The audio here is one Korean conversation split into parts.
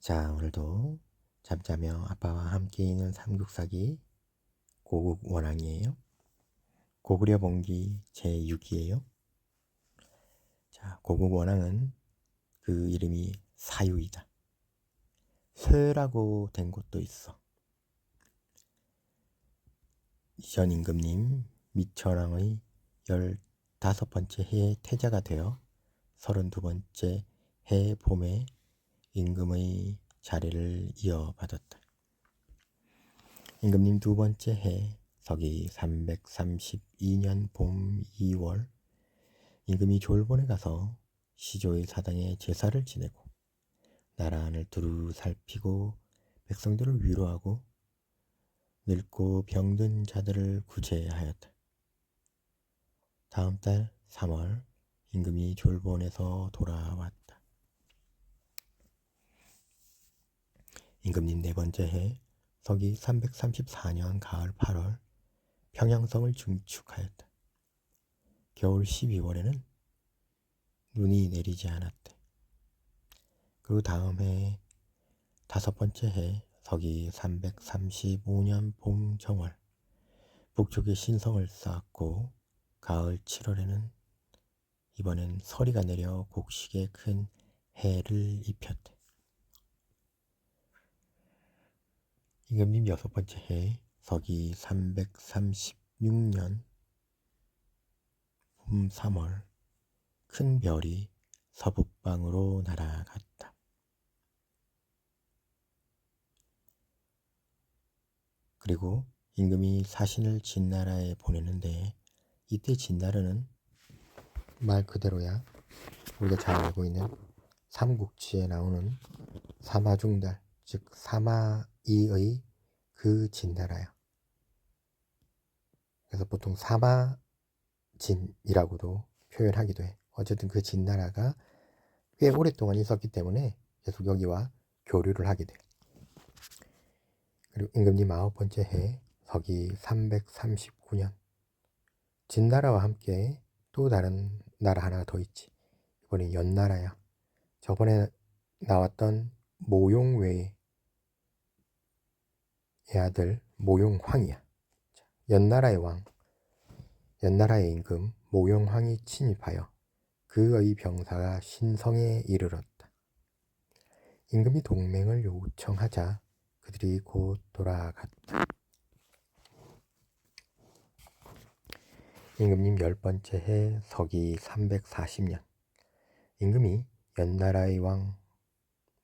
자, 오늘도 잠자며 아빠와 함께 있는 삼국사기 고국 원왕이에요. 고구려 봉기 제6이에요. 자, 고국 원왕은 그 이름이 사유이다. 쇠라고 된 곳도 있어. 이전 임금님 미천왕의 15번째 해에 태자가 되어 32번째 해 봄에 임금의 자리를 이어받았다. 임금님 두 번째 해 서기 332년 봄 2월 임금이 졸본에 가서 시조의 사당에 제사를 지내고 나라 안을 두루 살피고 백성들을 위로하고 늙고 병든 자들을 구제하였다. 다음 달 3월 임금이 졸본에서 돌아왔다. 임금님 네 번째 해 서기 334년 가을 8월 평양성을 중축하였다. 겨울 12월에는 눈이 내리지 않았대. 그 다음 해 다섯 번째 해 서기 335년 봄 정월 북쪽에 신성을 쌓았고 가을 7월에는 이번엔 서리가 내려 곡식에 큰 해를 입혔대. 임금님 여섯 번째 해 서기 336년 봄 3월 큰 별이 서북방으로 날아갔다. 그리고 임금이 사신을 진나라에 보내는데 이때 진나라는 말 그대로야 우리가 잘 알고 있는 삼국지에 나오는 사마중달 즉 사마이의 그 진나라야. 그래서 보통 사마진이라고도 표현하기도 해. 어쨌든 그 진나라가 꽤 오랫동안 있었기 때문에 계속 여기와 교류를 하게 돼. 그리고 임금님 아홉 번째 해 서기 339년 진나라와 함께 또 다른 나라 하나가 더 있지. 이번에 연나라야. 저번에 나왔던 모용외의 아들 모용황이야. 연나라의 왕, 연나라의 임금 모용황이 침입하여 그의 병사가 신성에 이르렀다. 임금이 동맹을 요청하자 그들이 곧 돌아갔다. 임금님 열 번째 해 서기 340년 임금이 연나라의 왕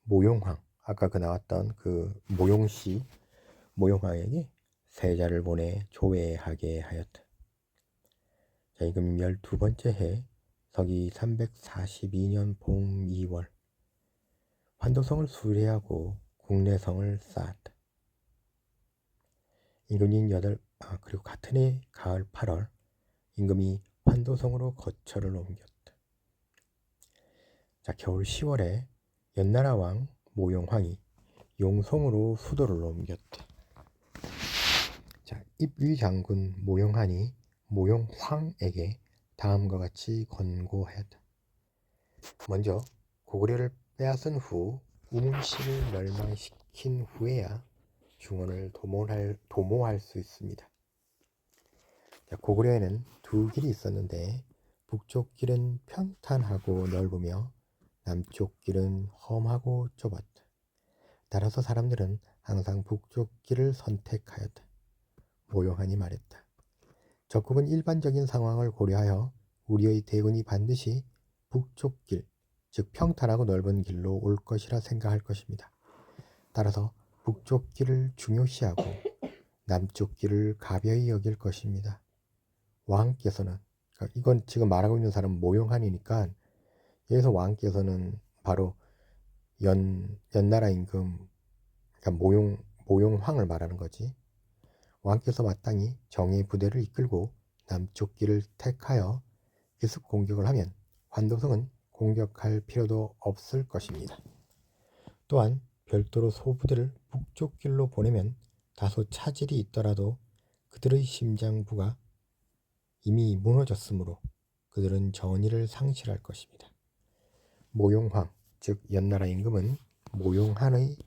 모용황, 아까 그 나왔던 그 모용씨 모용황에게 세자를 보내 조회하게 하였다. 자, 임금님 12번째 해 서기 342년 봄 2월 환도성을 수리하고 국내성을 쌓았다. 임금님 그리고 같은 해 가을 8월 임금이 환도성으로 거처를 옮겼다. 자, 겨울 10월에 연나라 왕 모용황이 용성으로 수도를 옮겼다. 자, 입위 장군 모용한이 모용황에게 다음과 같이 권고하였다. 먼저 고구려를 빼앗은 후 우문씨를 멸망시킨 후에야 중원을 도모할 수 있습니다. 자, 고구려에는 두 길이 있었는데 북쪽 길은 평탄하고 넓으며 남쪽 길은 험하고 좁았다. 따라서 사람들은 항상 북쪽 길을 선택하였다. 모용한이 말했다. 적국은 일반적인 상황을 고려하여 우리의 대군이 반드시 북쪽 길, 즉 평탄하고 넓은 길로 올 것이라 생각할 것입니다. 따라서 북쪽 길을 중요시하고 남쪽 길을 가벼이 여길 것입니다. 왕께서는, 그러니까 이건 지금 말하고 있는 사람은 모용한이니까 여기서 왕께서는 바로 연나라 임금, 그러니까 모용황을 말하는 거지. 왕께서 마땅히 정예 부대를 이끌고 남쪽 길을 택하여 기습 공격을 하면 환도성은 공격할 필요도 없을 것입니다. 또한 별도로 소부대를 북쪽 길로 보내면 다소 차질이 있더라도 그들의 심장부가 이미 무너졌으므로 그들은 전의를 상실할 것입니다. 모용황, 즉 연나라 임금은 모용한의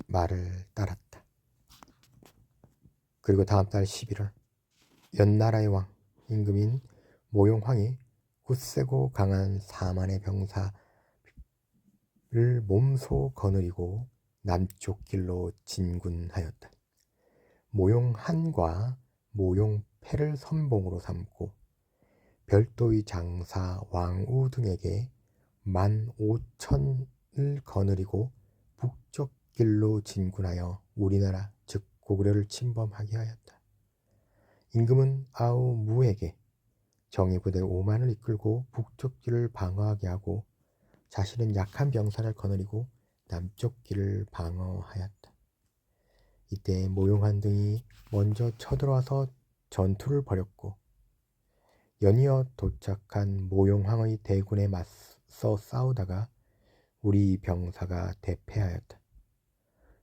말을 따랐다. 그리고 다음 달 11월 연나라의 왕 임금인 모용황이 굳세고 강한 4만의 병사를 몸소 거느리고 남쪽 길로 진군하였다. 모용한과 모용패를 선봉으로 삼고 별도의 장사 왕우 등에게 15,000을 거느리고 북쪽 길로 진군하여 우리나라 즉 고구려를 침범하게 하였다. 임금은 아우무에게 정예부대 5만을 이끌고 북쪽 길을 방어하게 하고 자신은 약한 병사를 거느리고 남쪽 길을 방어하였다. 이때 모용한 등이 먼저 쳐들어와서 전투를 벌였고 연이어 도착한 모용황의 대군에 맞서 싸우다가 우리 병사가 대패하였다.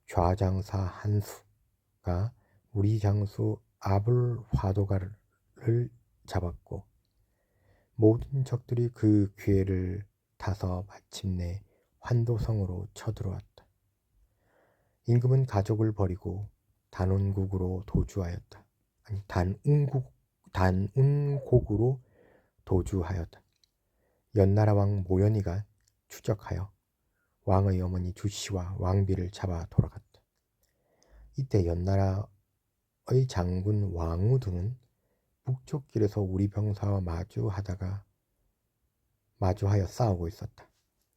좌장사 한수가 우리 장수 아불화도가를 잡았고 모든 적들이 그 기회를 타서 마침내 환도성으로 쳐들어왔다. 임금은 가족을 버리고 단운국으로 도주하였다. 아니 단운곡으로 도주하였다. 연나라 왕 모연이가 추적하여 왕의 어머니 주씨와 왕비를 잡아 돌아갔다. 이때 연나라의 장군 왕우 등은 북쪽 길에서 우리 병사와 마주하여 싸우고 있었다.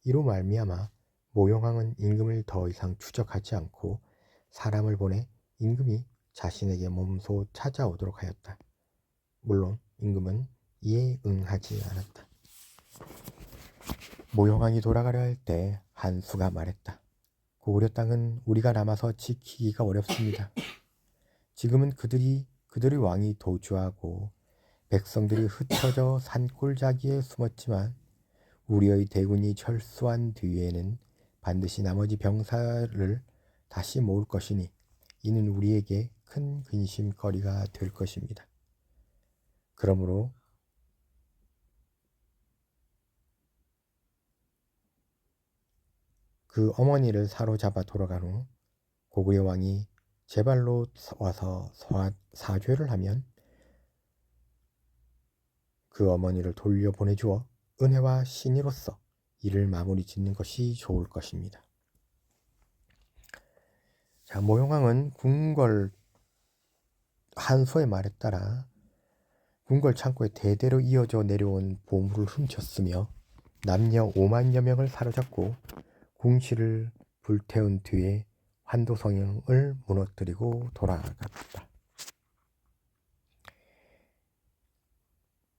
이로 말미암아 모용왕은 임금을 더 이상 추적하지 않고 사람을 보내 임금이 자신에게 몸소 찾아오도록 하였다. 물론 임금은 이에 응하지 않았다. 모용왕이 돌아가려 할 때 한수가 말했다. 고구려 땅은 우리가 남아서 지키기가 어렵습니다. 지금은 그들의 왕이 도주하고 백성들이 흩어져 산골짜기에 숨었지만 우리의 대군이 철수한 뒤에는 반드시 나머지 병사를 다시 모을 것이니 이는 우리에게 큰 근심거리가 될 것입니다. 그러므로 그 어머니를 사로잡아 돌아간 후 고구려 왕이 제발로 와서 사죄를 하면 그 어머니를 돌려보내주어 은혜와 신의로서 이를 마무리 짓는 것이 좋을 것입니다. 자, 모용왕은 궁궐 한수의 말에 따라 궁궐 창고에 대대로 이어져 내려온 보물을 훔쳤으며 남녀 5만여 명을 사로잡고 궁실을 불태운 뒤에 환도성을 무너뜨리고 돌아갔다.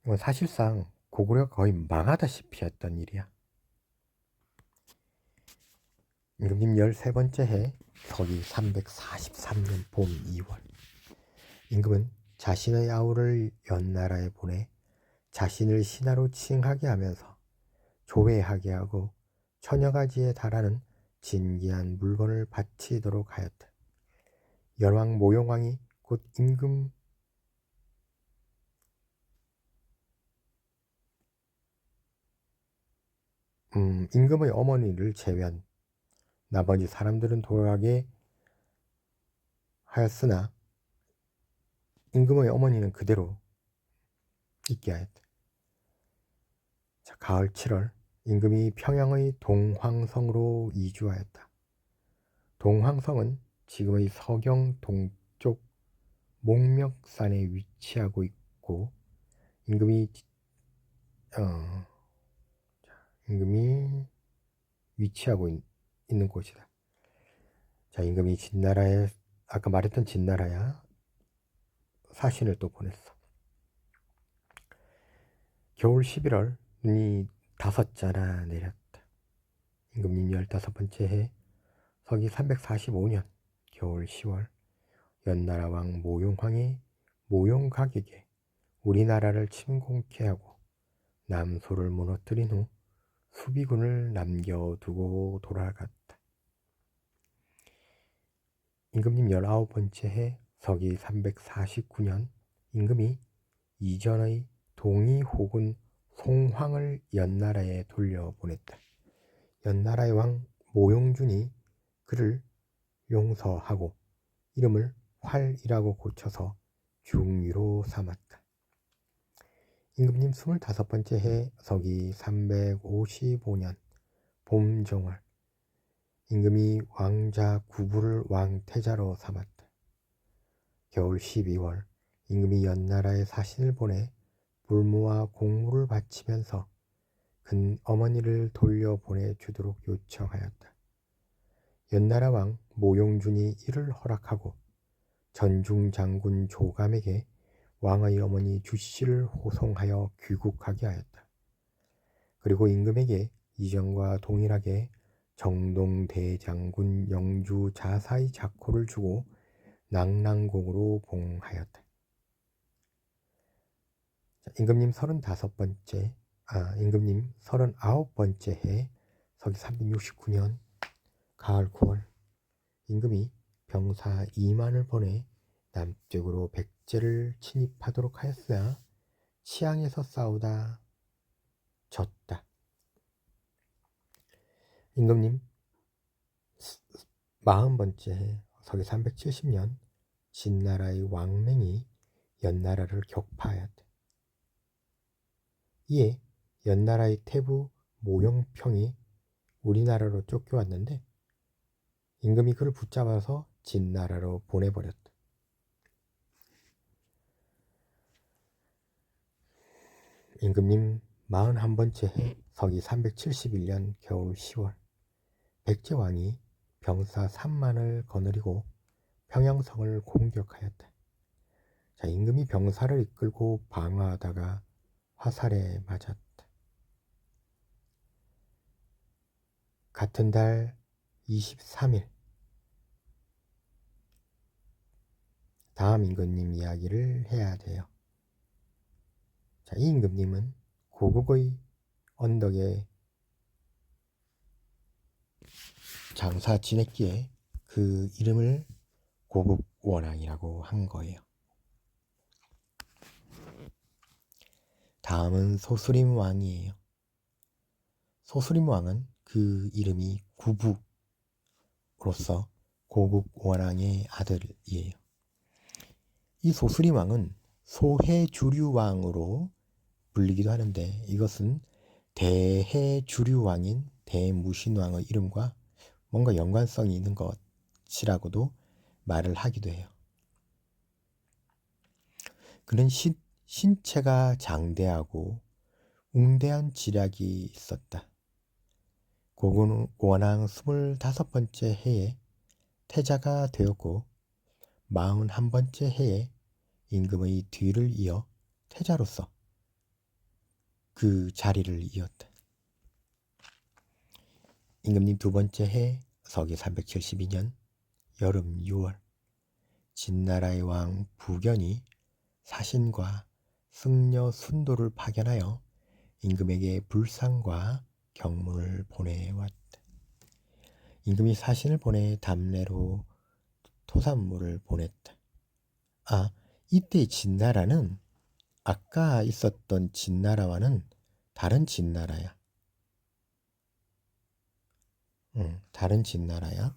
이건 사실상 고구려가 거의 망하다시피 했던 일이야. 임금님 13번째 해 서기 343년 봄 2월 임금은 자신의 아우를 연나라에 보내 자신을 신하로 칭하게 하면서 조회하게 하고 천여가지에 달하는 진귀한 물건을 바치도록 하였다. 연왕 모용왕이 곧 임금의 어머니를 제외한 나머지 사람들은 돌아가게 하였으나 임금의 어머니는 그대로 있게 하였다. 자, 가을 7월 임금이 평양의 동황성으로 이주하였다. 동황성은 지금의 서경 동쪽 목멱산에 위치하고 있고 임금이 위치하고 있는 곳이다. 자, 임금이 진나라에 아까 말했던 진나라야 사신을 또 보냈어. 겨울 11월 눈이 5자나 내렸다. 임금님 15번째 해 서기 345년 겨울 10월 연나라 왕 모용황이 모용각에게 우리나라를 침공케 하고 남소를 무너뜨린 후 수비군을 남겨두고 돌아갔다. 임금님 19번째 해 서기 349년 임금이 이전의 동의호군 송황을 연나라에 돌려보냈다. 연나라의 왕 모용준이 그를 용서하고 이름을 활이라고 고쳐서 중위로 삼았다. 임금님 25번째 해 서기 355년 봄정월 임금이 왕자 구부를 왕태자로 삼았다. 겨울 12월 임금이 연나라에 사신을 보내 불무와 공무를 바치면서 근 어머니를 돌려보내 주도록 요청하였다. 연나라 왕 모용준이 이를 허락하고 전중장군 조감에게 왕의 어머니 주씨를 호송하여 귀국하게 하였다. 그리고 임금에게 이전과 동일하게 정동대장군 영주 자사의 자코를 주고 낙랑공으로 봉하였다. 임금님 39번째 해 서기 369년 가을 9월 임금이 병사 2만을 보내 남쪽으로 백제를 침입하도록 하였으나 치앙에서 싸우다 졌다. 임금님 40번째 해 서기 370년 진나라의 왕맹이 연나라를 격파하였다. 이에 연나라의 태부 모용평이 우리나라로 쫓겨왔는데 임금이 그를 붙잡아서 진나라로 보내버렸다. 임금님 41번째 해 서기 371년 겨울 10월 백제왕이 병사 3만을 거느리고 평양성을 공격하였다. 자, 임금이 병사를 이끌고 방어하다가 화살에 맞았다. 같은 달 23일 다음 임금님 이야기를 해야 돼요. 자, 이 임금님은 고국의 언덕에 장사 지냈기에 그 이름을 고국원왕이라고 한 거예요. 다음은 소수림 왕이에요. 소수림 왕은 그 이름이 구부로서 고국원왕의 아들이에요. 이 소수림 왕은 소해주류왕으로 불리기도 하는데 이것은 대해주류왕인 대무신왕의 이름과 뭔가 연관성이 있는 것이라고도 말을 하기도 해요. 그는 신체가 장대하고 웅대한 지략이 있었다. 고국원왕 25번째 해에 태자가 되었고 41번째 해에 임금의 뒤를 이어 태자로서 그 자리를 이었다. 임금님 2번째 해 서기 372년 여름 6월 진나라의 왕 부견이 사신과 승려 순도를 파견하여 임금에게 불상과 경문을 보내왔다. 임금이 사신을 보내 담례로 토산물을 보냈다. 이때 진나라는 아까 있었던 진나라와는 다른 진나라야. 다른 진나라야.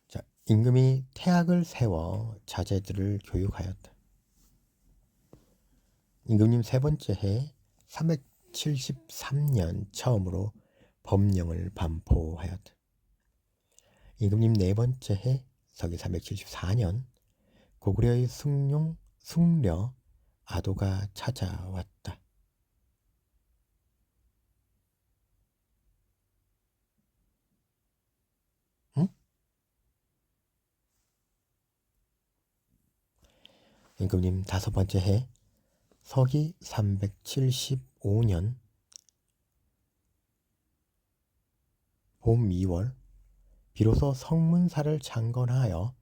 자, 임금이 태학을 세워 자제들을 교육하였다. 임금님 3번째 해 373년 처음으로 법령을 반포하였다. 임금님 4번째 해 서기 374년 고구려의 숭려 아도가 찾아왔다. 응? 임금님 5번째 해 서기 375년 봄 2월 비로소 성문사를 창건하여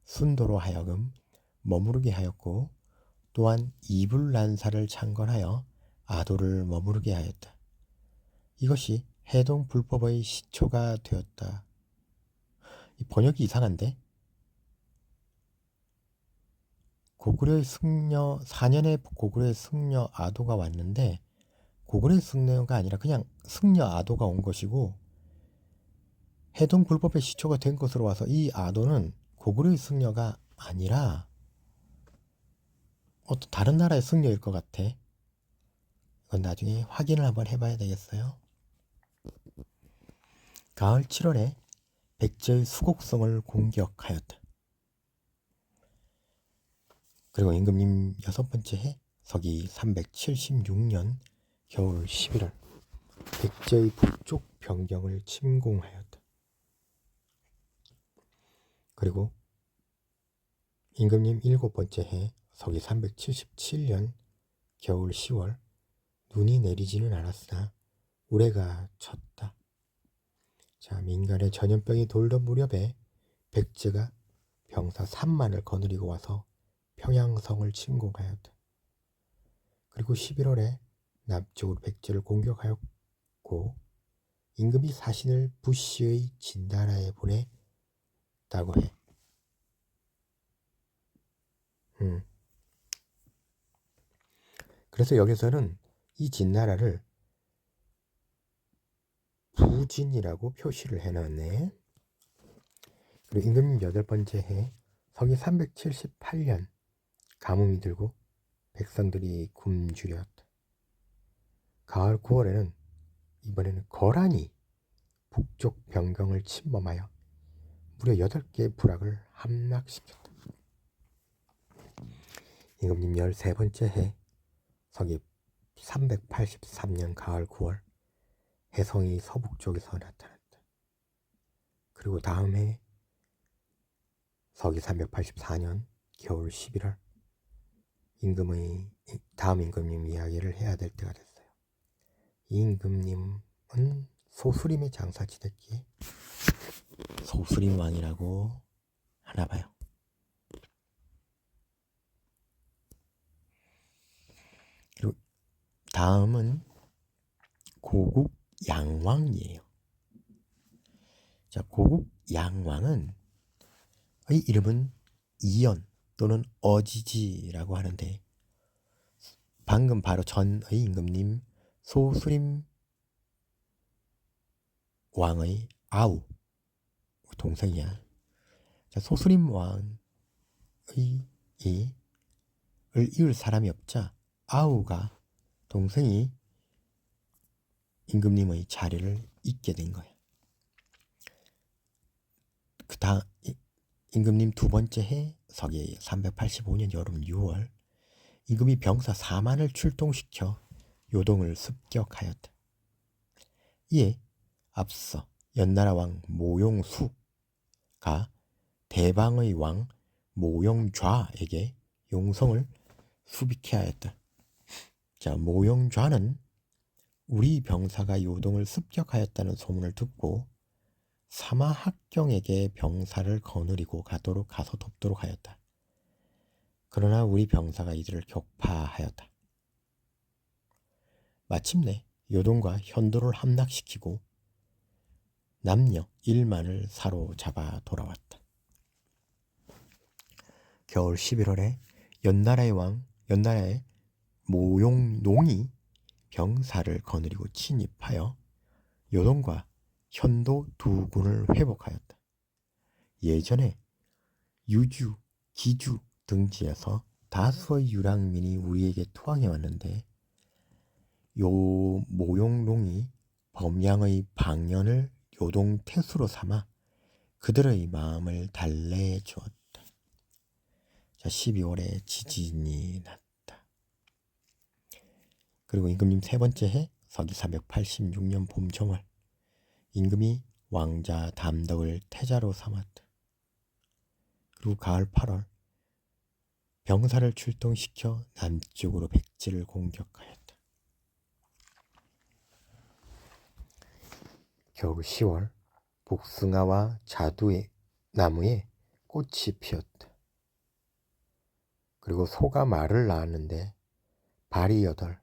순도로 하여금 머무르게 하였고 또한 이불란사를 창건하여 아도를 머무르게 하였다. 이것이 해동불법의 시초가 되었다. 이 번역이 이상한데? 고구려의 승려 4년에 고구려의 승려 아도가 왔는데 고구려의 승려가 아니라 그냥 승려 아도가 온 것이고 해동 불법의 시초가 된 것으로 와서 이 아도는 고구려의 승려가 아니라 어떤 다른 나라의 승려일 것 같아. 이건 나중에 확인을 한번 해봐야 되겠어요. 가을 7월에 백제의 수곡성을 공격하였다. 그리고 임금님 6번째 해 서기 376년 겨울 11월 백제의 북쪽 변경을 침공하였다. 그리고 임금님 7번째 해 서기 377년 겨울 10월 눈이 내리지는 않았으나 우레가 쳤다. 자, 민간에 전염병이 돌던 무렵에 백제가 병사 3만을 거느리고 와서 평양성을 침공하였다. 그리고 11월에 남쪽으로 백제를 공격하였고 임금이 사신을 부시의 진나라에 보냈다고 해. 그래서 여기서는 이 진나라를 부진이라고 표시를 해놨네. 그리고 임금님 8번째 해 서기 378년 가뭄이 들고 백성들이 굶주렸다. 가을 9월에는 이번에는 거란이 북쪽 변경을 침범하여 무려 8개의 부락을 함락시켰다. 임금님 13번째 해 서기 383년 가을 9월 해성이 서북쪽에서 나타났다. 그리고 다음 해 서기 384년 겨울 11월 다음 임금님 이야기를 해야 될 때가 됐어요. 이 임금님은 소수림의 장사 지냈기에 소수림 왕이라고 하나 봐요. 그리고 다음은 고국 양왕이에요. 자, 고국 양왕은 이 이름은 이연 또는 어지지라고 하는데 방금 바로 전의 임금님 소수림 왕의 아우 동생이야. 자, 소수림 왕의 을 이을 사람이 없자 아우가 동생이 임금님의 자리를 잇게 된 거야. 그 다음 임금님 2번째 해 서기 385년 여름 6월 임금이 병사 4만을 출동시켜 요동을 습격하였다. 이에 앞서 연나라 왕 모용수가 대방의 왕 모용좌에게 용성을 수비케 하였다. 자, 모용좌는 우리 병사가 요동을 습격하였다는 소문을 듣고 사마학경에게 병사를 거느리고 가서 돕도록 하였다. 그러나 우리 병사가 이들을 격파하였다. 마침내 요동과 현도를 함락시키고 남녀 1만을 사로잡아 돌아왔다. 겨울 11월에 연나라의 모용농이 병사를 거느리고 침입하여 요동과 현도 두 군을 회복하였다. 예전에 유주, 기주 등지에서 다수의 유랑민이 우리에게 투항해 왔는데 요 모용농이 범양의 방연을 요동 태수로 삼아 그들의 마음을 달래해 주었다. 자, 12월에 지진이 났다. 그리고 임금님 3번째 해 서기 486년 봄 정월 임금이 왕자 담덕을 태자로 삼았다. 그리고 가을 8월 병사를 출동시켜 남쪽으로 백제를 공격하였다. 겨울 10월 복숭아와 자두의 나무에 꽃이 피었다. 그리고 소가 말을 낳았는데 발이 8,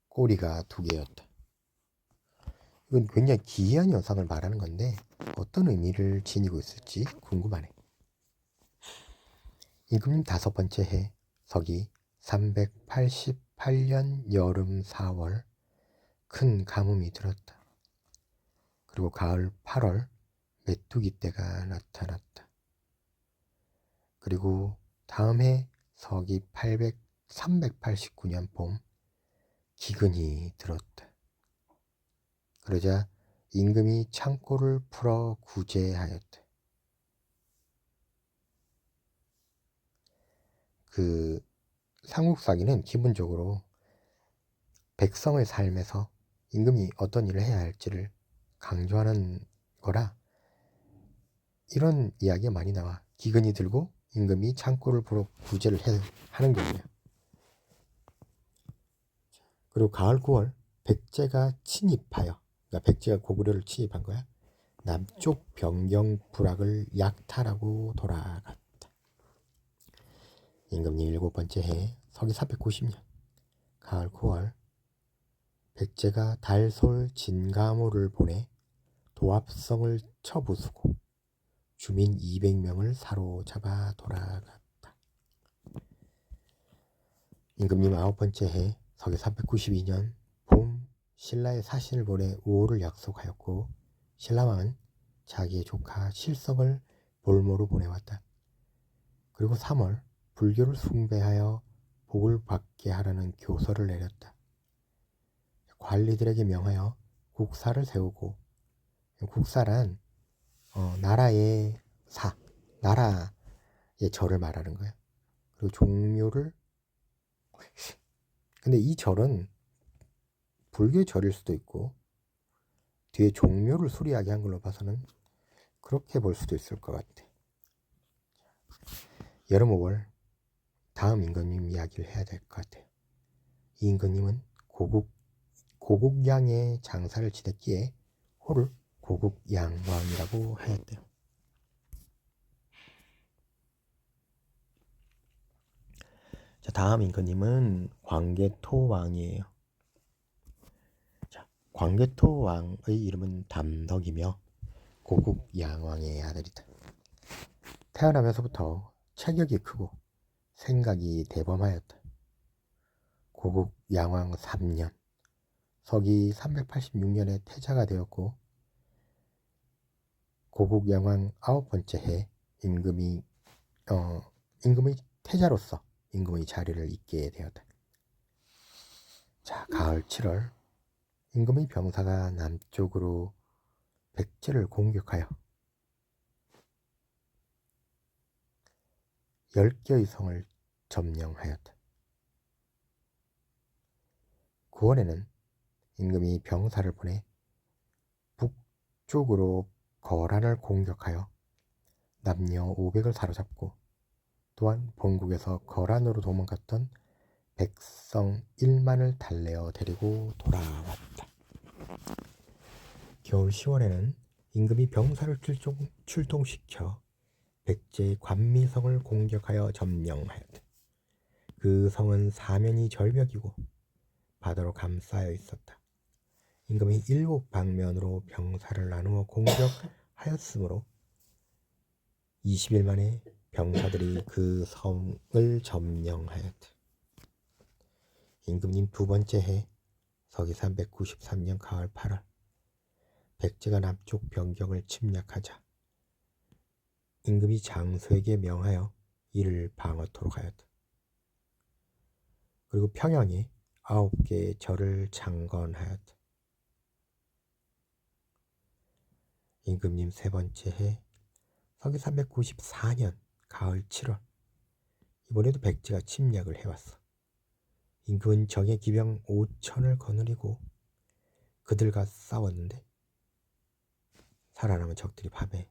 꼬리가 2개였다. 이건 굉장히 기이한 현상을 말하는 건데 어떤 의미를 지니고 있을지 궁금하네. 임금님 5번째 해 서기 388년 여름 4월 큰 가뭄이 들었다. 그리고 가을 8월 메뚜기 떼가 나타났다. 그리고 다음 해 서기 389년 봄 기근이 들었다. 그러자 임금이 창고를 풀어 구제하였다. 그 삼국사기는 기본적으로 백성의 삶에서 임금이 어떤 일을 해야 할지를 강조하는 거라 이런 이야기가 많이 나와. 기근이 들고 임금이 창고를 풀어 구제를 하는 거예요. 그리고 가을 9월 백제가 침입하여, 그러니까 백제가 고구려를 침입한 거야. 남쪽 변경 부락을 약탈하고 돌아갔다. 임금님 7번째 해 서기 490년 가을 9월 백제가 달솔 진가모를 보내 도합성을 쳐부수고 주민 200명을 사로잡아 돌아갔다. 임금님 9번째 해 서기 392년 봄 신라의 사신을 보내 우호를 약속하였고 신라왕은 자기의 조카 실성을 볼모로 보내왔다. 그리고 3월 불교를 숭배하여 복을 받게 하라는 교서를 내렸다. 관리들에게 명하여 국사를 세우고, 국사란 나라의 나라의 절을 말하는 거야. 그리고 종묘를, 근데 이 절은 불교의 절일 수도 있고 뒤에 종묘를 수리하게 한 걸로 봐서는 그렇게 볼 수도 있을 것 같아. 여름 5월 다음 임금님 이야기를 해야 될 것 같아요. 이 임금님은 고국양의 장사를 지냈기에 호를 고국양왕이라고 하였대요. 자, 다음 임금님은 광개토왕이에요. 자, 광개토왕의 이름은 담덕이며 고국양왕의 아들이다. 태어나면서부터 체격이 크고 생각이 대범하였다. 고국양왕 3년 서기 386년에 태자가 되었고 고국양왕 9번째 해 임금의 태자로서 임금의 자리를 잇게 되었다. 자, 가을 7월 임금의 병사가 남쪽으로 백제를 공격하여 10개의 성을 점령하였다. 9월에는 임금이 병사를 보내 북쪽으로 거란을 공격하여 남녀 500을 사로잡고 또한 본국에서 거란으로 도망갔던 백성 1만을 달래어 데리고 돌아왔다. 겨울 10월에는 임금이 병사를 출동시켜 백제의 관미성을 공격하여 점령하였다. 그 성은 사면이 절벽이고 바다로 감싸여 있었다. 임금이 7방면으로 병사를 나누어 공격하였으므로 20일 만에 병사들이 그 성을 점령하였다. 임금님 2번째 해 서기 393년 가을 8월 백제가 남쪽 변경을 침략하자 임금이 장수에게 명하여 이를 방어토록 하였다. 그리고 평양에 9개의 절을 창건하였다. 임금님 3번째 해 서기 394년 가을 7월 이번에도 백제가 침략을 해왔어. 임금은 적의 기병 5천을 거느리고 그들과 싸웠는데 살아남은 적들이 밤에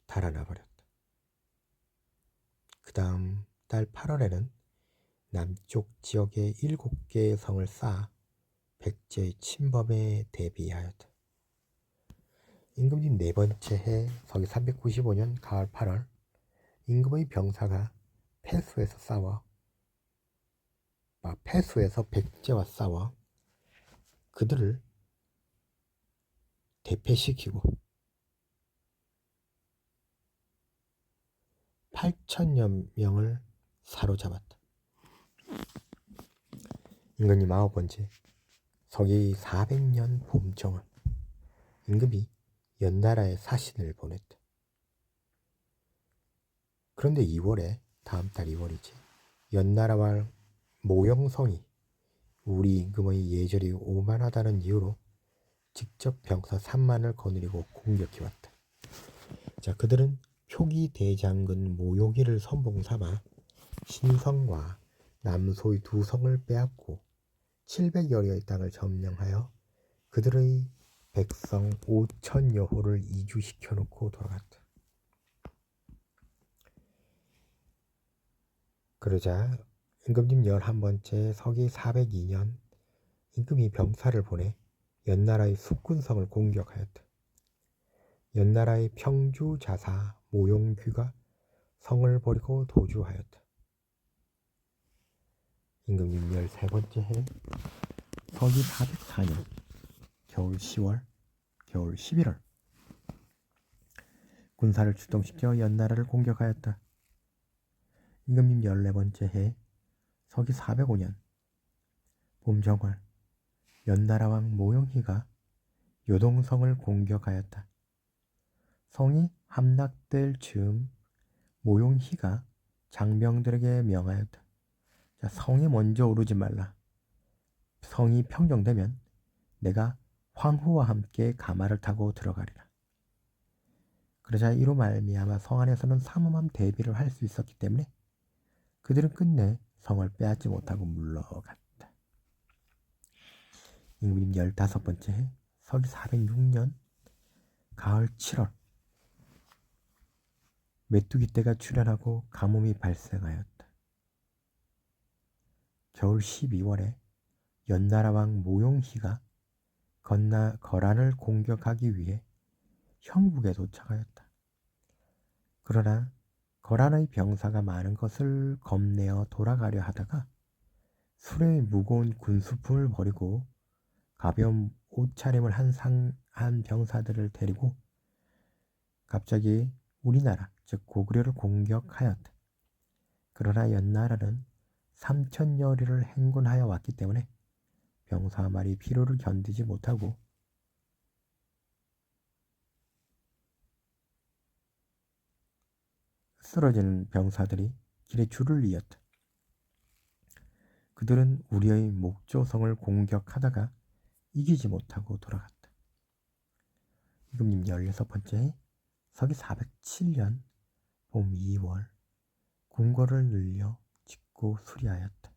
달아나 버렸다. 그 다음 달 8월에는 남쪽 지역에 7개의 성을 쌓아 백제의 침범에 대비하였다. 임금님 4번째 해 서기 395년 가을 8월 임금의 병사가 폐수에서 백제와 싸워 그들을 대패시키고 8천여 명을 사로잡았다. 임금님 9번째 서기 400년 봄정월 임금이 연나라에 사신을 보냈다. 그런데 2월에 다음 달 2월이지 연나라 왕 모영성이 우리 임금의 예절이 오만하다는 이유로 직접 병사 3만을 거느리고 공격해왔다. 자, 그들은 표기 대장군 모용희를 선봉 삼아 신성과 남소의 두 성을 빼앗고 700여리의 땅을 점령하여 그들의 백성 5천여호를 이주시켜 놓고 돌아갔다. 그러자 임금님 11번째 서기 402년 임금이 병사를 보내 연나라의 숙군성을 공격하였다. 연나라의 평주자사 모용귀가 성을 버리고 도주하였다. 임금님 13번째 해 서기 404년 겨울 10월, 겨울 11월 군사를 출동시켜 연나라를 공격하였다. 임금님 14번째 해 서기 405년 봄정월 연나라 왕 모용희가 요동성을 공격하였다. 성이 함락될 즈음 모용희가 장병들에게 명하였다. 자, 성에 먼저 오르지 말라. 성이 평정되면 내가 황후와 함께 가마를 타고 들어가리라. 그러자 이로 말미암아 성 안에서는 삼엄한 대비를 할 수 있었기 때문에 그들은 끝내 성을 빼앗지 못하고 물러갔다. 임금님 15번째 해 서기 406년 가을 7월 메뚜기 떼가 출현하고 가뭄이 발생하였다. 겨울 12월에 연나라 왕 모용희가 거란을 공격하기 위해 형국에 도착하였다. 그러나 거란의 병사가 많은 것을 겁내어 돌아가려 하다가 수레의 무거운 군수품을 버리고 가벼운 옷차림을 한 병사들을 데리고 갑자기 우리나라 즉 고구려를 공격하였다. 그러나 연나라는 3천여리를 행군하여 왔기 때문에 병사 말이 피로를 견디지 못하고 쓰러지는 병사들이 길에 줄을 이었다. 그들은 우리의 목조성을 공격하다가 이기지 못하고 돌아갔다. 임금님 16번째 서기 407년 봄 2월 궁궐을 늘려 짓고 수리하였다.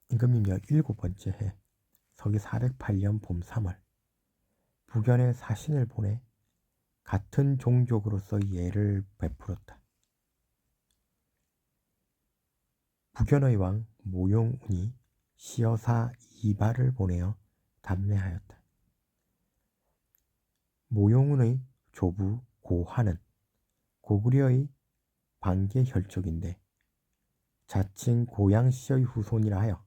임금님 17번째 해 서기 408년 봄 3월 북연에 사신을 보내 같은 종족으로서 예를 베풀었다. 북연의 왕 모용운이 시여사 이발을 보내어 답례하였다. 모용운의 조부 고환은 고구려의 반계 혈족인데 자칭 고양시의 후손이라 하여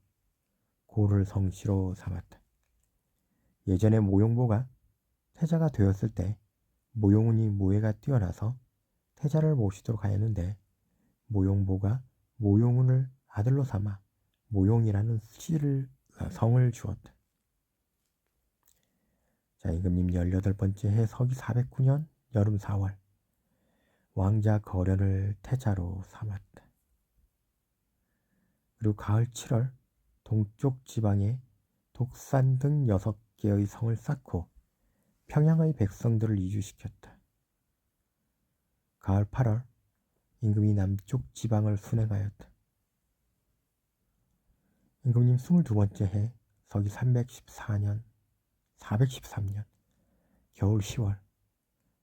고를 성씨로 삼았다. 예전에 모용보가 태자가 되었을 때 모용운이 무예가 뛰어나서 태자를 모시도록 하였는데 모용보가 모용운을 아들로 삼아 모용이라는 성을 주었다. 자, 임금님 18번째 해 서기 409년 여름 4월 왕자 거련을 태자로 삼았다. 그리고 가을 7월 동쪽 지방에 독산 등 6개의 성을 쌓고 평양의 백성들을 이주시켰다. 가을 8월 임금이 남쪽 지방을 순행하였다. 임금님 22번째 해 서기 314년 413년 겨울 10월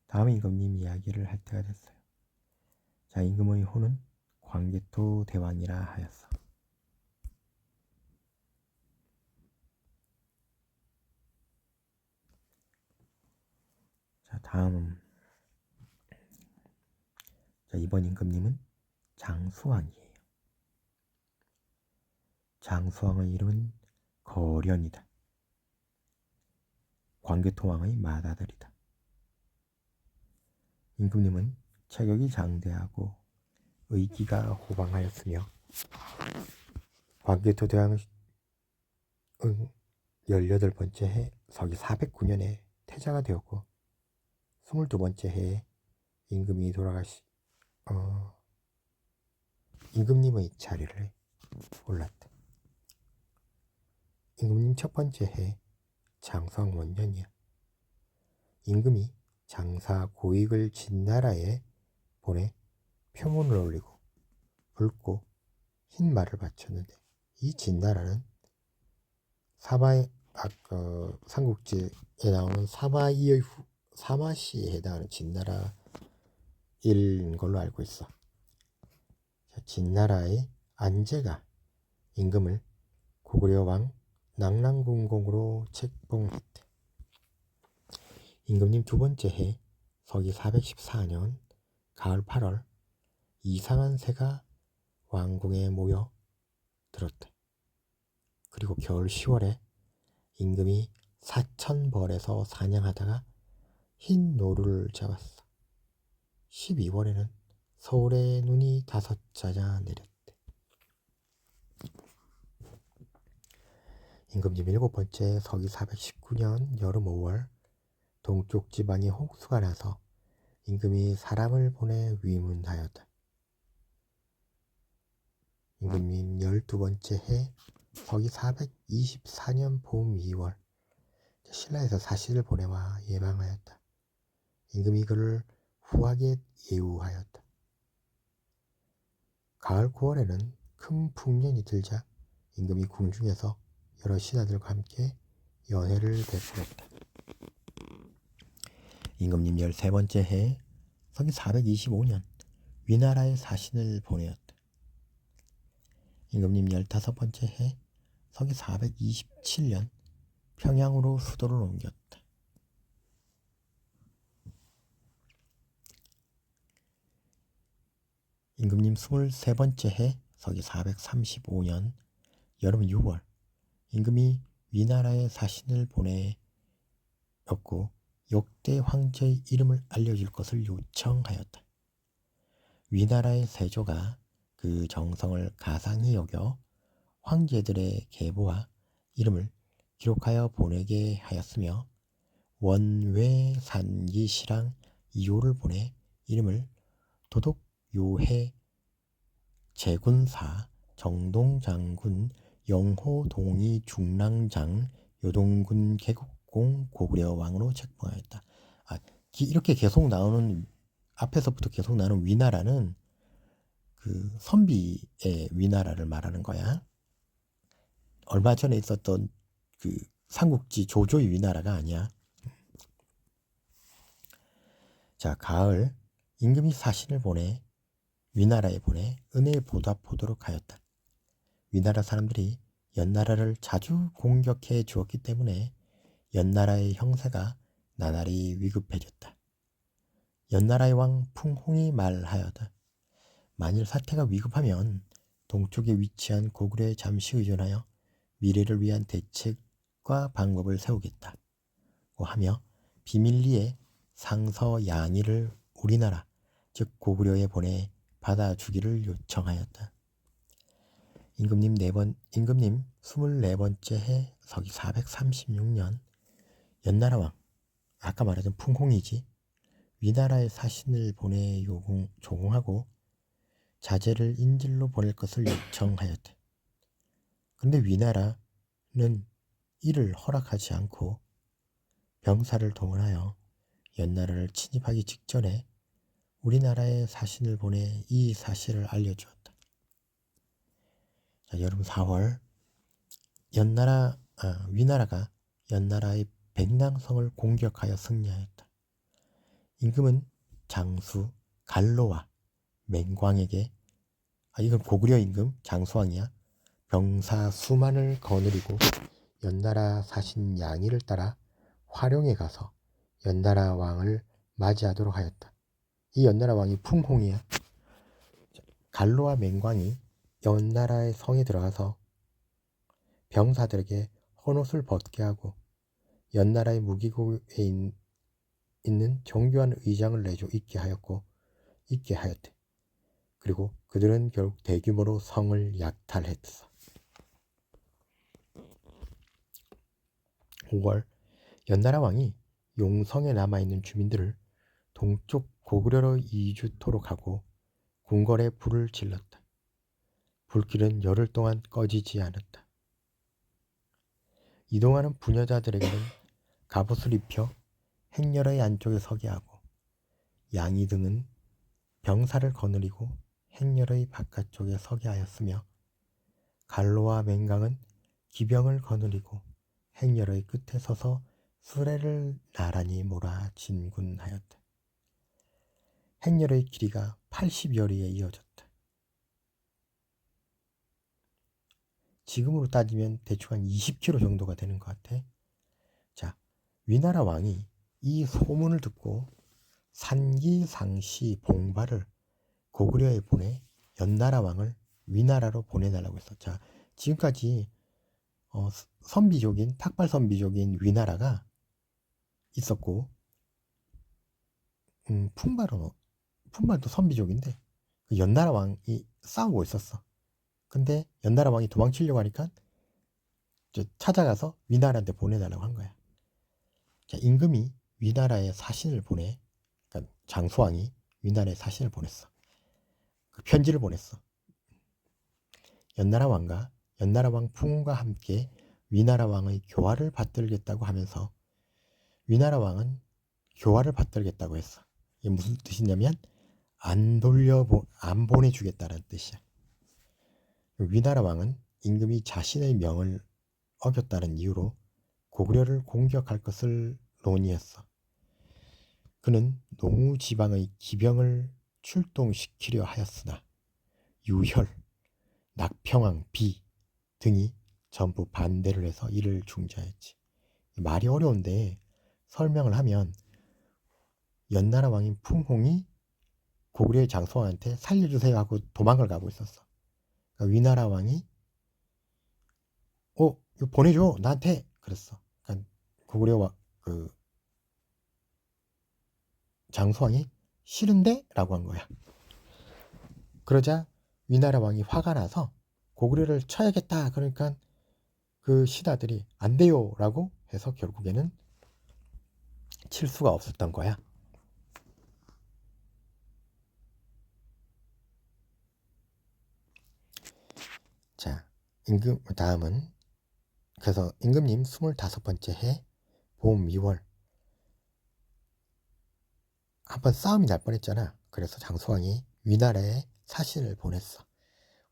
다음 임금님 이야기를 할 때가 됐어요. 자, 임금의 호는 광개토 대왕이라 하였어. 자, 다음 이번 임금님은 장수왕이에요. 장수왕의 이름은 거련이다. 광개토왕의 맏아들이다. 임금님은 체격이 장대하고 의기가 호방하였으며 광개토대왕은 18번째 해 서기 409년에 태자가 되었고 22번째 해에 임금이 임금님의 자리를 올랐다. 임금님 첫 번째 해 장성 원년이야. 임금이 장사 고익을 진나라에 보내 표문을 올리고 붉고 흰 말을 바쳤는데, 이 진나라는 삼국지에 나오는 사마시에 해당하는 진나라인 걸로 알고 있어. 진나라의 안제가 임금을 고구려 왕 낙랑궁공으로 책봉했대. 임금님 두 번째 해 서기 414년 가을 8월 이상한 새가 왕궁에 모여 들었대. 그리고 겨울 10월에 임금이 사천벌에서 사냥하다가 흰 노루를 잡았어. 12월에는 서울에 눈이 5자자 내렸대. 임금님 7번째 서기 419년 여름 5월 동쪽 지방에 홍수가 나서 임금이 사람을 보내 위문하였다. 임금님 12번째 해 서기 424년 봄 2월 신라에서 사신을 보내와 예방하였다. 임금이 그를 후하게 예우하였다. 가을 9월에는 큰 풍년이 들자 임금이 궁중에서 여러 신하들과 함께 연회를 베풀었다. 임금님 13번째 해 서기 425년 위나라에 사신을 보내었다. 임금님 15번째 해 서기 427년 평양으로 수도를 옮겼다. 임금님 23번째 해 서기 435년 여름 6월 임금이 위나라에 사신을 보내었고 역대 황제의 이름을 알려줄 것을 요청하였다. 위나라의 세조가 그 정성을 가상히 여겨 황제들의 계보와 이름을 기록하여 보내게 하였으며 원외산기시랑 이호를 보내 이름을 도독 요해 제군사 정동장군 영호동이 중랑장 요동군 개국공 고구려 왕으로 책봉하였다. 이렇게 계속 나오는 앞에서부터 계속 나오는 위나라는 그 선비의 위나라를 말하는 거야. 얼마 전에 있었던 그 삼국지 조조의 위나라가 아니야. 자, 가을 임금이 사신을 보내 위나라에 보내 은혜 보답하도록 하였다. 위나라 사람들이 연나라를 자주 공격해 주었기 때문에 연나라의 형세가 나날이 위급해졌다. 연나라의 왕 풍홍이 말하여다. 만일 사태가 위급하면 동쪽에 위치한 고구려에 잠시 의존하여 미래를 위한 대책과 방법을 세우겠다고 하며 비밀리에 상서 양의를 우리나라 즉 고구려에 보내 받아주기를 요청하였다. 임금님 24번째 해 서기 436년 연나라 왕 아까 말하던 풍홍이지 위나라에 사신을 보내 조공하고 자제를 인질로 보낼 것을 요청하였다. 그런데 위나라는 이를 허락하지 않고 병사를 동원하여 연나라를 침입하기 직전에 우리나라에 사신을 보내 이 사실을 알려주었다. 자, 여름 4월 위나라가 연나라의 백랑성을 공격하여 승리하였다. 임금은 장수 갈로와 맹광에게 이건 고구려 임금 장수왕이야. 병사 수만을 거느리고 연나라 사신 양의를 따라 화룡에 가서 연나라 왕을 맞이하도록 하였다. 이 연나라 왕이 풍홍이야. 갈로와 맹광이 연나라의 성에 들어가서 병사들에게 헌옷을 벗게 하고 연나라의 무기고에 있는 정교한 의장을 내줘 입게 하였대. 그리고 그들은 결국 대규모로 성을 약탈했어. 5월 연나라 왕이 용성에 남아있는 주민들을 동쪽 고구려로 이주토록 하고 궁궐에 불을 질렀다. 불길은 열흘 동안 꺼지지 않았다. 이동하는 부녀자들에게는 갑옷을 입혀 행렬의 안쪽에 서게 하고 양이 등은 병사를 거느리고 행렬의 바깥쪽에 서게 하였으며 갈로와 맹강은 기병을 거느리고 행렬의 끝에 서서 수레를 나란히 몰아 진군하였다. 행렬의 길이가 80여리에 이어졌다. 지금으로 따지면 대충 한 20km 정도가 되는 것 같아. 자, 위나라 왕이 이 소문을 듣고 산기상시 봉발을 고구려에 보내 연나라 왕을 위나라로 보내달라고 했어. 자, 지금까지 선비족인 탁발 선비족인 위나라가 있었고, 품발도 선비족인데 그 연나라 왕이 싸우고 있었어. 근데 연나라 왕이 도망치려고 하니까 찾아가서 위나라한테 보내달라고 한 거야. 자, 임금이 위나라에 사신을 보내. 그러니까 장수왕이 위나라에 사신을 보냈어. 그 편지를 보냈어. 연나라 왕과 연나라 왕 풍운과 함께 위나라 왕의 교화를 받들겠다고 하면서 위나라 왕은 교화를 받들겠다고 했어. 이게 무슨 뜻이냐면 안 보내주겠다는 뜻이야. 위나라 왕은 임금이 자신의 명을 어겼다는 이유로 고구려를 공격할 것을 논의했어. 그는 농우 지방의 기병을 출동시키려 하였으나 유혈, 낙평왕 비 등이 전부 반대를 해서 이를 중지하였지. 말이 어려운데 설명을 하면 연나라 왕인 풍홍이 고구려의 장수왕한테 살려주세요 하고 도망을 가고 있었어. 그러니까 위나라 왕이 이거 보내줘 나한테 그랬어. 그러니까 고구려 그 장수왕이 싫은데? 라고 한 거야. 그러자 위나라 왕이 화가 나서 고구려를 쳐야겠다. 그러니까 그 신하들이 안 돼요 라고 해서 결국에는 칠 수가 없었던 거야. 자, 다음은 그래서 임금님 25번째 해 봄 2월 한번 싸움이 날 뻔했잖아. 그래서 장수왕이 위나라에 사신을 보냈어.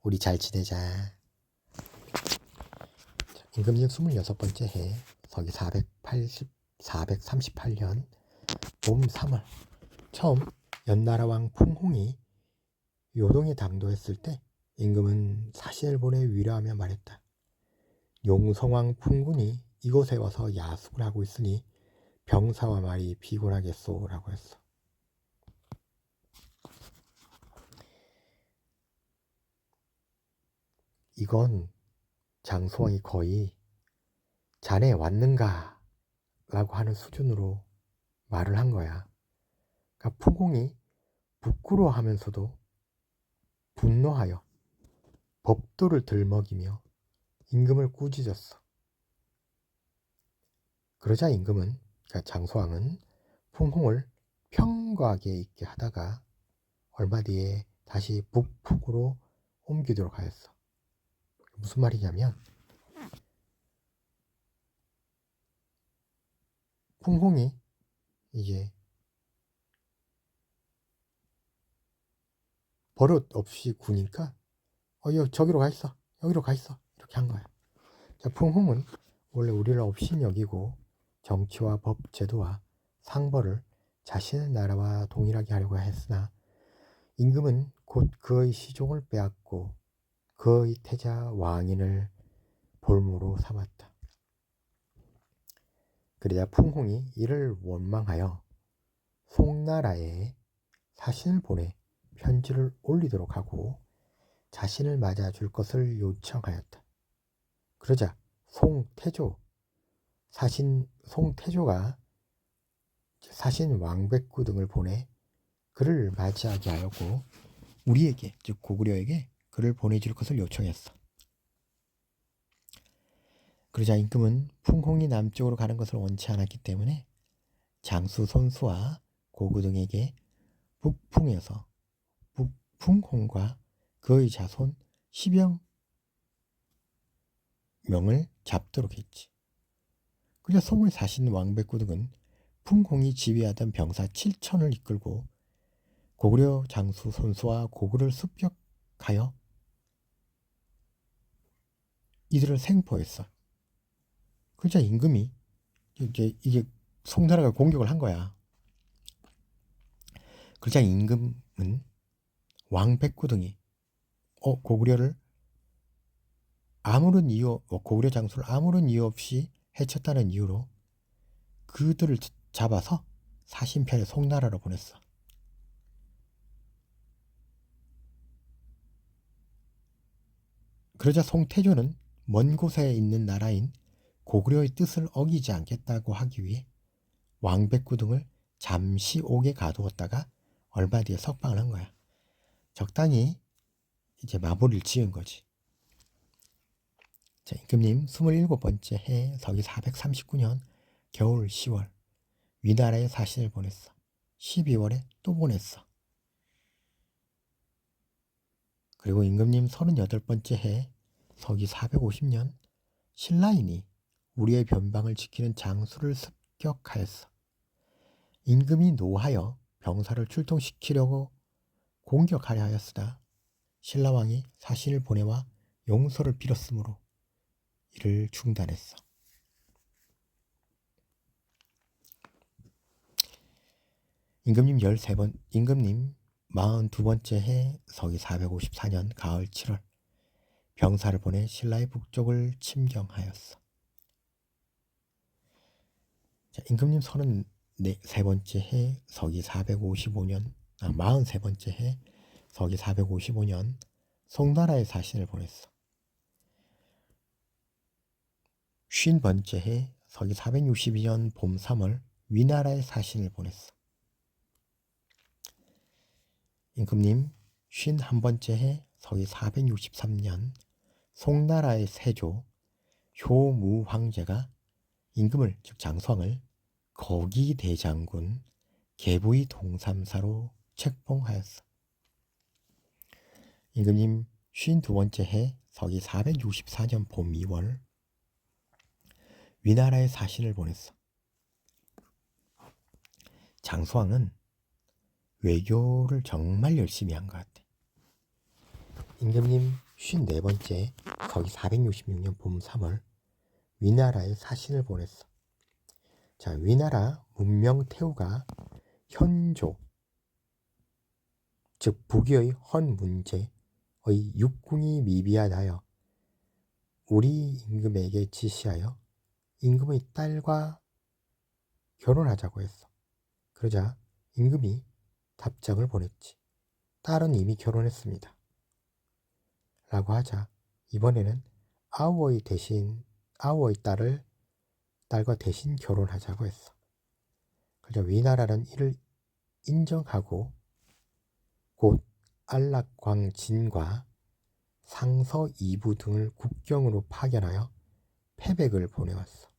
우리 잘 지내자. 자, 임금님 26번째 해 서기 438년 봄 3월 처음 연나라 왕 풍홍이 요동에 당도했을 때 임금은 사신을 보내 위로하며 말했다. 용성왕 풍군이 이곳에 와서 야숙을 하고 있으니 병사와 말이 피곤하겠소 라고 했어. 이건 장수왕이 거의 자네 왔는가 라고 하는 수준으로 말을 한 거야. 그러니까 풍공이 부끄러워하면서도 분노하여 법도를 들먹이며 임금을 꾸짖었어. 그러자 임금은, 그러니까 장수왕은 풍홍을 평곽에 있게 하다가 얼마 뒤에 다시 북풍으로 옮기도록 하였어. 무슨 말이냐면 풍홍이 이제 버릇 없이 구니까 저기로 가 있어. 여기로 가 있어. 이렇게 한 거야. 자, 풍홍은 원래 우리를 업신여기고 정치와 법 제도와 상벌을 자신의 나라와 동일하게 하려고 했으나 임금은 곧 그의 시종을 빼앗고 그의 태자 왕인을 볼모로 삼았다. 그러자 풍홍이 이를 원망하여 송나라에 사신을 보내 편지를 올리도록 하고 자신을 맞아줄 것을 요청하였다. 그러자 송태조가 사신 왕백구 등을 보내 그를 맞이하게 하였고 우리에게, 즉 고구려에게 그를 보내줄 것을 요청했어. 그러자 임금은 풍홍이 남쪽으로 가는 것을 원치 않았기 때문에 장수 손수와 고구 등에게 북풍에서 북풍홍과 그의 자손 10여 명을 잡도록 했지. 그러자 송을 사신 왕백구 등은 풍홍이 지휘하던 병사 7천을 이끌고 고구려 장수 손수와 고구를 습격하여 이들을 생포했어. 그러자 임금이 이게 송나라가 공격을 한 거야. 그러자 임금은 왕백구 등이 고구려를 고구려 장수를 아무런 이유 없이 해쳤다는 이유로 그들을 잡아서 사신편에 송나라로 보냈어. 그러자 송태조는 먼 곳에 있는 나라인 고구려의 뜻을 어기지 않겠다고 하기 위해 왕백구 등을 잠시 옥에 가두었다가 얼마 뒤에 석방을 한 거야. 적당히 이제 마무리를 지은 거지. 자, 임금님 27번째 해 서기 439년 겨울 10월 위나라에 사신을 보냈어. 12월에 또 보냈어. 그리고 임금님 38번째 해 서기 450년 신라인이 우리의 변방을 지키는 장수를 습격하였어. 임금이 노하여 병사를 출동시키려고 공격하려 하였으나 신라왕이 사신을 보내와 용서를 빌었으므로 이를 중단했어. 임금님 42번째 해 서기 454년 가을 7월 병사를 보내 신라의 북쪽을 침경하였어. 자, 임금님 43번째 해 서기 43번째 해 서기 455년 송나라에 사신을 보냈어. 50번째 해 서기 462년 봄 3월 위나라에 사신을 보냈어. 임금님 51번째 해 서기 463년 송나라의 세조 효무 황제가 임금을 즉 장수왕을 거기대장군 계부의 동삼사로 책봉하였어. 임금님 52번째 해 서기 464년 봄 2월 위나라에 사신을 보냈어. 장수왕은 외교를 정말 열심히 한 것 같아. 임금님 54번째 서기 466년 봄 3월 위나라에 사신을 보냈어. 자, 위나라 문명태후가 현조 즉 부귀의 헌문제의 육궁이 미비하다여 우리 임금에게 지시하여 임금의 딸과 결혼하자고 했어. 그러자 임금이 답장을 보냈지. 딸은 이미 결혼했습니다. 라고 하자 이번에는 아우의 딸과 대신 결혼하자고 했어. 그러자 위나라는 이를 인정하고 곧 안락광진과 상서 이부 등을 국경으로 파견하여 패백을 보내왔어.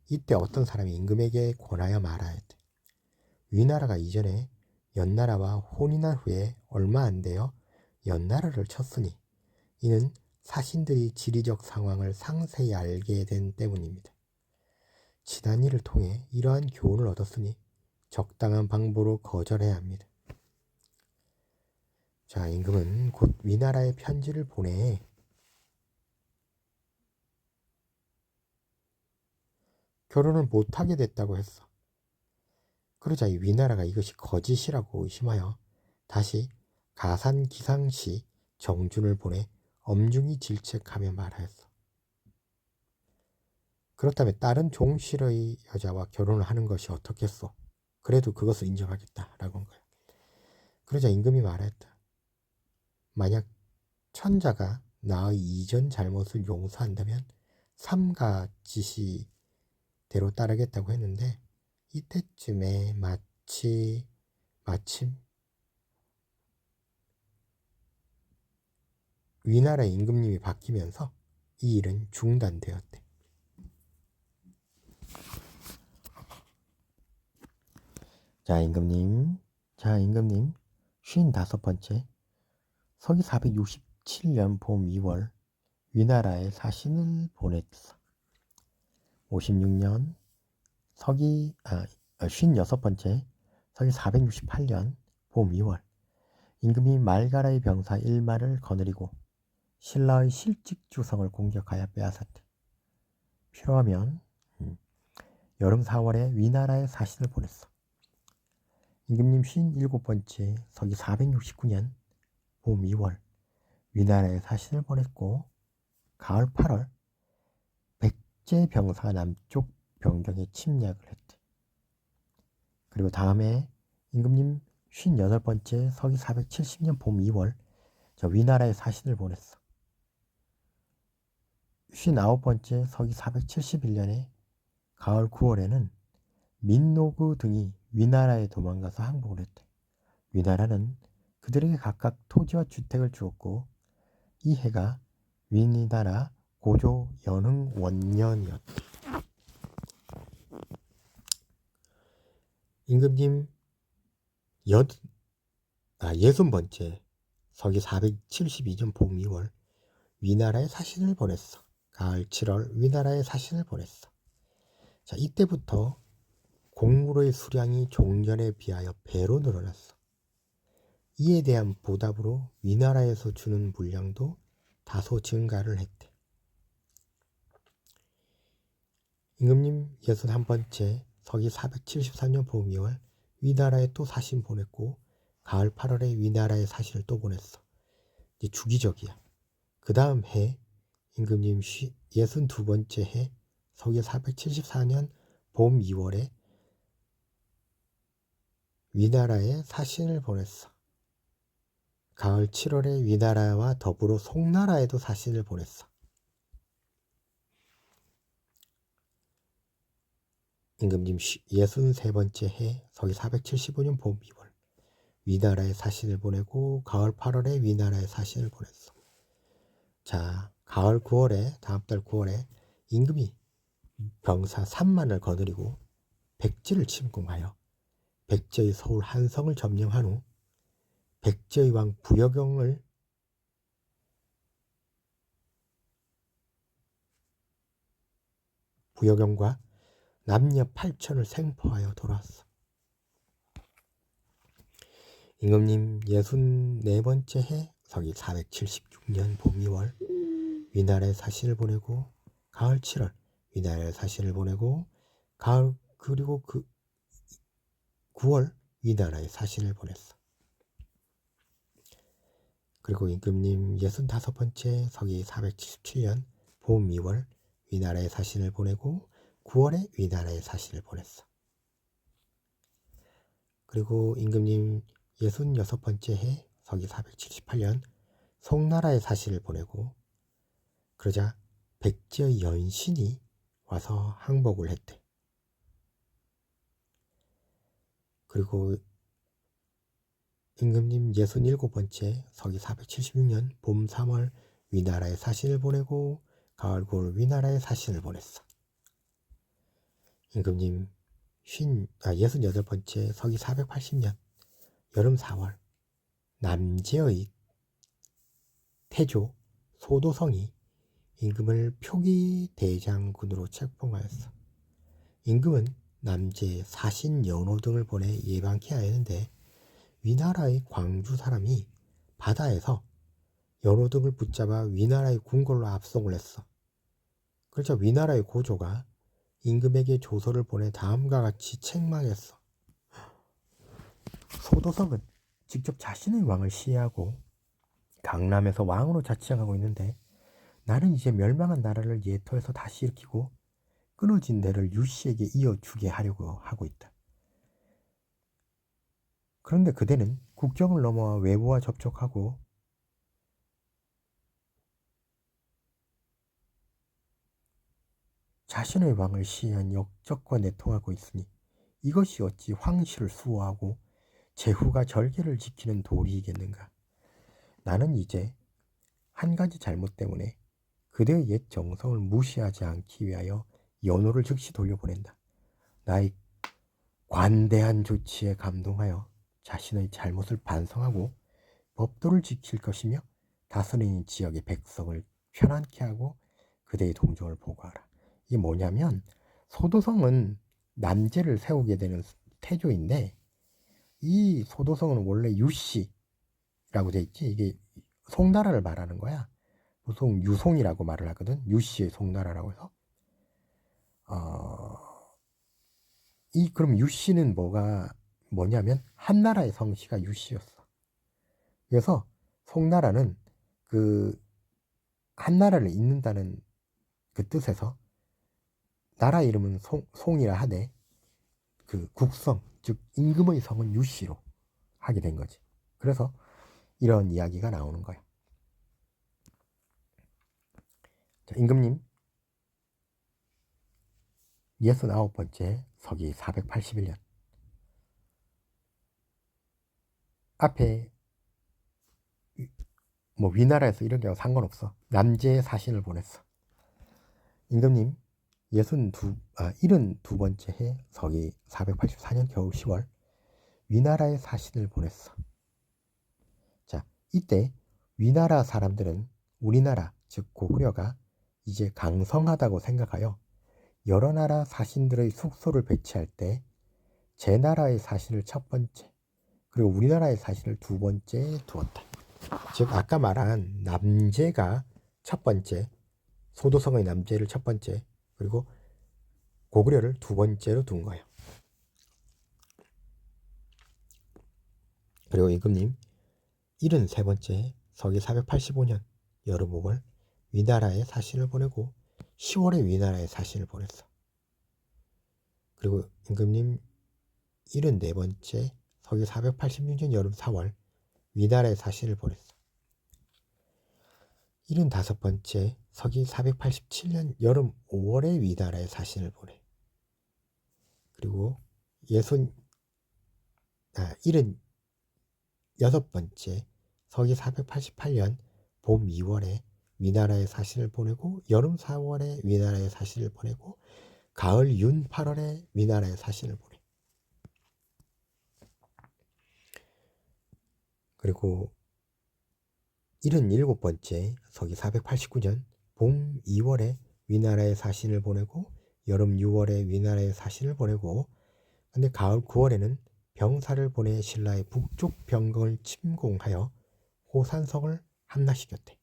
이때 어떤 사람이 임금에게 권하여 말하였대. 위나라가 이전에 연나라와 혼인한 후에 얼마 안 되어 연나라를 쳤으니 이는 사신들이 지리적 상황을 상세히 알게 된 때문입니다. 지난 일을 통해 이러한 교훈을 얻었으니 적당한 방법으로 거절해야 합니다. 자, 임금은 곧 위나라에 편지를 보내 결혼을 못하게 됐다고 했어. 그러자 이 위나라가 이것이 거짓이라고 의심하여 다시 가산 기상시 정준을 보내 엄중히 질책하며 말하였어. 그렇다면 다른 종실의 여자와 결혼을 하는 것이 어떻겠소? 그래도 그것을 인정하겠다라고 한 거야. 그러자 임금이 말했다. 만약 천자가 나의 이전 잘못을 용서한다면 삼가지시대로 따르겠다고 했는데 이때쯤에 마침 위나라 임금님이 바뀌면서 이 일은 중단되었대. 자, 임금님. 55번째. 서기 467년 봄 2월 위나라에 사신을 보냈어. 56년 56번째. 서기 468년 봄 2월 임금이 말가라의 병사 일마를 거느리고 신라의 실직주성을 공격하여 빼앗았대. 필요하면 여름 4월에 위나라에 사신을 보냈어. 임금님 57번째 서기 469년 봄 2월 위나라에 사신을 보냈고 가을 8월 백제 병사가 남쪽 변경에 침략을 했대. 그리고 다음에 임금님 58번째 서기 470년 봄 2월 저 위나라에 사신을 보냈어. 59번째 서기 471년에 가을 9월에는 민노구 등이 위나라에 도망가서 항복을 했대. 위나라는 그들에게 각각 토지와 주택을 주었고 이 해가 위나라 고조 연흥 원년이었대. 임금님 60번째 서기 472년 봄 2월 위나라에 사신을 보냈어. 가을 7월 위나라에 사신을 보냈어. 자, 이때부터 곡물의 수량이 종전에 비하여 배로 늘어났어. 이에 대한 보답으로 위나라에서 주는 물량도 다소 증가를 했대. 임금님 61번째 서기 473년 봄 2월 위나라에 또 사신 보냈고 가을 8월에 위나라에 사신을 또 보냈어. 이제 주기적이야. 그 다음 해 임금님 62번째 해 서기 474년 봄 2월에 위나라에 사신을 보냈어. 가을 7월에 위나라와 더불어 송나라에도 사신을 보냈어. 임금님 63번째 해 서기 475년 봄 2월 위나라에 사신을 보내고 가을 8월에 위나라에 사신을 보냈어. 자, 가을 9월에 다음 달 9월에 임금이 병사 3만을 거느리고 백제를 침공하여 백제의 서울 한성을 점령한 후 백제의 왕 부여경과 남녀 8천을 생포하여 돌아왔어. 임금님 64번째 해 서기 476년 봄 2월 위나라에 사신을 보내고 가을 7월 위나라에 사신을 보내고 가을 그리고 9월 위나라에 사신을 보냈어. 그리고 임금님 65번째 서기 477년 봄 2월 위나라에 사신을 보내고 9월에 위나라에 사신을 보냈어. 그리고 임금님 66번째 해 서기 478년 송나라에 사신을 보내고 그러자 백제의 연신이 와서 항복을 했대. 그리고 임금님 67번째 서기 476년 봄 3월 위나라에 사신을 보내고 가을 9월 위나라에 사신을 보냈어. 임금님 68번째 서기 480년 여름 4월 남제의 태조 소도성이 임금을 표기 대장군으로 책봉하였어. 임금은 남제 사신 연호 등을 보내 예방케 하였는데 위나라의 광주 사람이 바다에서 연호 등을 붙잡아 위나라의 궁궐로 압송을 했어. 그러자 위나라의 고조가 임금에게 조서를 보내 다음과 같이 책망했어. 소도성은 직접 자신의 왕을 시해하고 강남에서 왕으로 자치하고 있는데 나는 이제 멸망한 나라를 예토해서 다시 일으키고 끊어진 대를 유씨에게 이어주게 하려고 하고 있다. 그런데 그대는 국경을 넘어와 외부와 접촉하고 자신의 왕을 시해한 역적과 내통하고 있으니 이것이 어찌 황실을 수호하고 제후가 절개를 지키는 도리이겠는가. 나는 이제 한 가지 잘못 때문에 그대의 옛 정성을 무시하지 않기 위하여 연호를 즉시 돌려보낸다. 나의 관대한 조치에 감동하여 자신의 잘못을 반성하고 법도를 지킬 것이며 다스리는 지역의 백성을 편안케 하고 그대의 동정을 보고하라. 이게 뭐냐면 소도성은 남제를 세우게 되는 태조인데 이 소도성은 원래 유씨라고 돼 있지. 이게 송나라를 말하는 거야. 보통 유송이라고 말을 하거든. 유씨의 송나라라고 해서 그럼 유씨는 뭐냐면 한나라의 성씨가 유씨였어. 그래서 송나라는 그 한나라를 잇는다는 그 뜻에서 나라 이름은 송이라 하되 그 국성 즉 임금의 성은 유씨로 하게 된 거지. 그래서 이런 이야기가 나오는 거야. 자, 임금님 69번째 서기 481년 앞에 뭐 위나라에서 이런 게 상관없어. 남제의 사신을 보냈어. 임금님 72번째 해 서기 484년 겨울 10월 위나라의 사신을 보냈어. 자, 이때 위나라 사람들은 우리나라 즉 고구려가 이제 강성하다고 생각하여 여러 나라 사신들의 숙소를 배치할 때 제 나라의 사신을 첫 번째 그리고 우리나라의 사신을 두 번째에 두었다. 즉 아까 말한 남제가 첫 번째, 소도성의 남제를 첫 번째, 그리고 고구려를 두 번째로 둔 거예요. 그리고 임금님 73번째 서기 485년 여름 5월 위나라에 사신을 보내고 10월에 위나라에 사신을 보냈어. 그리고 임금님 74번째 서기 486년 여름 4월 위나라에 사신을 보냈어. 75번째 서기 487년 여름 5월에 위나라에 사신을 보내. 그리고 76번째 서기 488년 봄 2월에 위나라에 사신을 보내고 여름 4월에 위나라에 사신을 보내고 가을 윤 8월에 위나라에 사신을 보내. 그리고 77번째 서기 489년 봄 2월에 위나라에 사신을 보내고 여름 6월에 위나라에 사신을 보내고 근데 가을 9월에는 병사를 보내 신라의 북쪽 병거를 침공하여 호산성을 함락시켰대.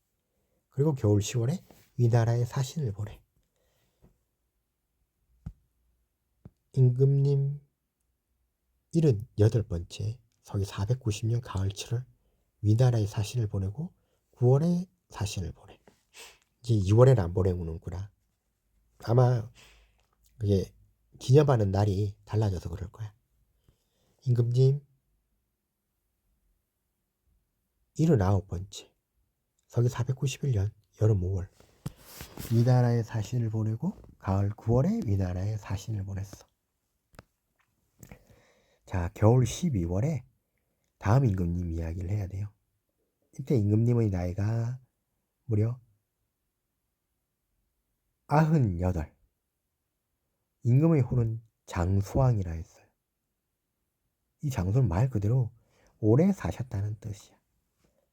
그리고 겨울 10월에 위나라에 사신을 보내. 임금님 78번째 서기 490년 가을 7월 위나라에 사신을 보내고 9월에 사신을 보내. 이제 2월에는 안 보내는구나. 아마 그게 기념하는 날이 달라져서 그럴 거야. 임금님 79번째 서기 491년 여름 5월 위나라에 사신을 보내고 가을 9월에 위나라에 사신을 보냈어. 자, 겨울 12월에 다음 임금님 이야기를 해야 돼요. 이때 임금님의 나이가 무려 98. 임금의 호는 장수왕이라 했어요. 이 장수는 말 그대로 오래 사셨다는 뜻이야.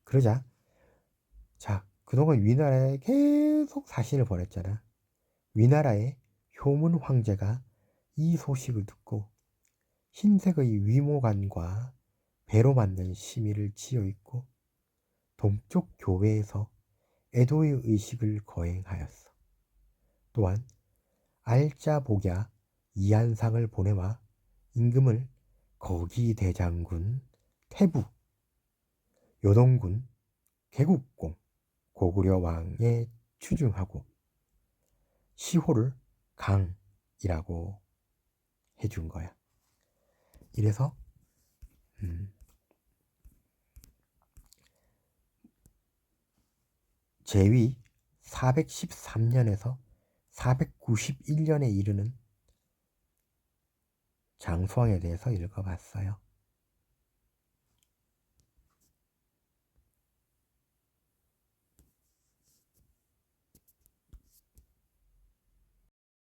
그러자 자, 그동안 위나라에 계속 사신을 보냈잖아. 위나라의 효문 황제가 이 소식을 듣고 흰색의 위모관과 배로 만든 심의를 지어있고 동쪽 교회에서 애도의 의식을 거행하였어. 또한 알짜복야 이한상을 보내와 임금을 거기대장군, 태부, 요동군, 개국공, 고구려 왕에 추증하고 시호를 강이라고 해준 거야. 이래서 제위 413년에서 491년에 이르는 장수왕에 대해서 읽어봤어요.